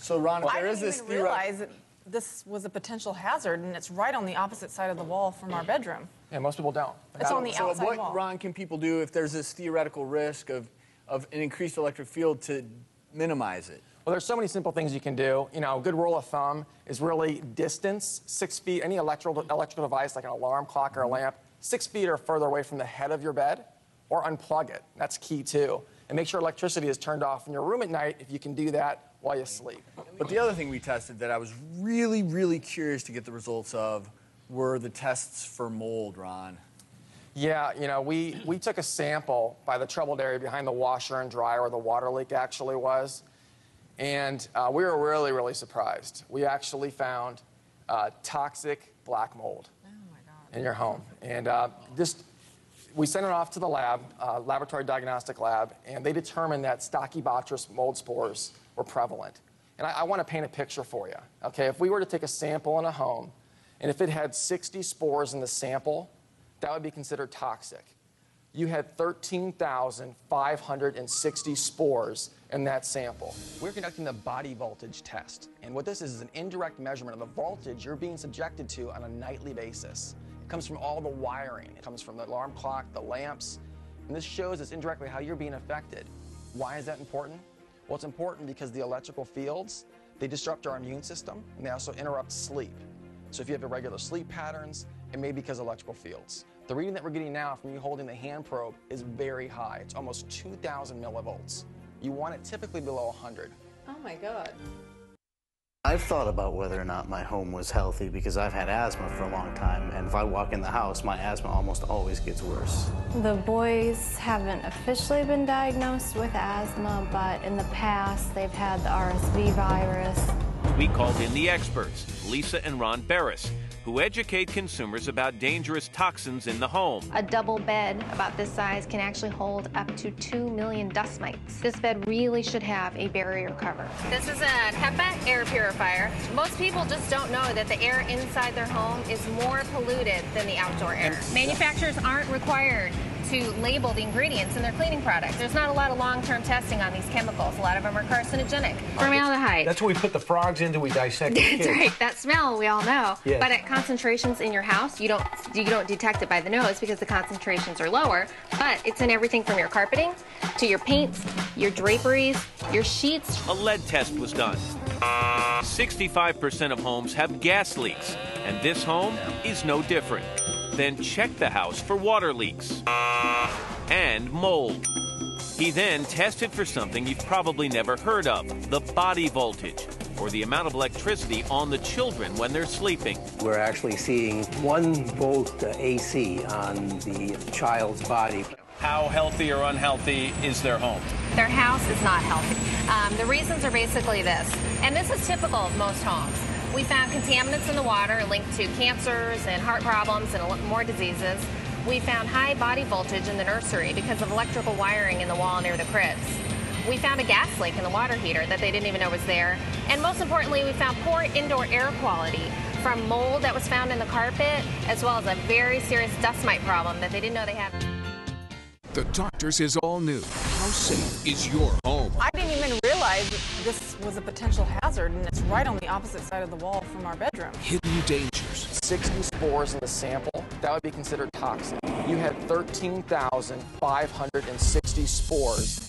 So, Ron, if I there is didn't this even realize that this was a potential hazard, and it's right on the opposite side of the wall from our bedroom. Yeah, most people don't. It's on the outside what, wall. Ron, can people do if there's this theoretical risk of an increased electric field to minimize it? Well, there's so many simple things you can do. You know, a good rule of thumb is really distance, 6 feet. Any electrical device like an alarm clock or a lamp, 6 feet or further away from the head of your bed, or unplug it. That's key too. And make sure electricity is turned off in your room at night if you can do that while you sleep. But the other thing we tested that I was really, really curious to get the results of were the tests for mold, Ron. Yeah, you know, we took a sample by the troubled area behind the washer and dryer where the water leak actually was. And we were really, really surprised. We actually found toxic black mold in your home. And we sent it off to the lab, laboratory diagnostic lab, and they determined that Stachybotrys mold spores were prevalent. And I want to paint a picture for you. Okay, if we were to take a sample in a home, and if it had 60 spores in the sample, that would be considered toxic. You had 13,560 spores in that sample. We're conducting the body voltage test. And what this is an indirect measurement of the voltage you're being subjected to on a nightly basis. It comes from all the wiring. It comes from the alarm clock, the lamps. And this shows us indirectly how you're being affected. Why is that important? Well, it's important because the electrical fields, they disrupt our immune system, and they also interrupt sleep. So if you have irregular sleep patterns, it may be because of electrical fields. The reading that we're getting now from you holding the hand probe is very high. It's almost 2,000 millivolts. You want it typically below 100. Oh my God. I've thought about whether or not my home was healthy because I've had asthma for a long time, and if I walk in the house, my asthma almost always gets worse. The boys haven't officially been diagnosed with asthma, but in the past they've had the RSV virus. We called in the experts, Lisa and Ron Beres, who educate consumers about dangerous toxins in the home. A double bed about this size can actually hold up to 2 million dust mites. This bed really should have a barrier cover. This is a HEPA air purifier. Most people just don't know that the air inside their home is more polluted than the outdoor air. Manufacturers aren't required to label the ingredients in their cleaning products. There's not a lot of long-term testing on these chemicals. A lot of them are carcinogenic. Formaldehyde. That's what we put the frogs into, we dissect the kids. That's right. That smell we all know. Yes. But at concentrations in your house, you don't detect it by the nose because the concentrations are lower. But it's in everything from your carpeting to your paints, your draperies, your sheets. A lead test was done. 65% of homes have gas leaks, and this home is no different. Then check the house for water leaks and mold. He then tested for something you've probably never heard of, the body voltage, or the amount of electricity on the children when they're sleeping. We're actually seeing 1 volt AC on the child's body. How healthy or unhealthy is their home? Their house is not healthy. The reasons are basically this, and this is typical of most homes. We found contaminants in the water linked to cancers and heart problems and more diseases. We found high body voltage in the nursery because of electrical wiring in the wall near the cribs. We found a gas leak in the water heater that they didn't even know was there. And most importantly, we found poor indoor air quality from mold that was found in the carpet, as well as a very serious dust mite problem that they didn't know they had. The Doctor Says All New. How safe is your home? I didn't even realize that this was a potential hazard, and it's right on the opposite side of the wall from our bedroom. Hidden dangers. 60 spores in the sample, that would be considered toxic. You had 13,560 spores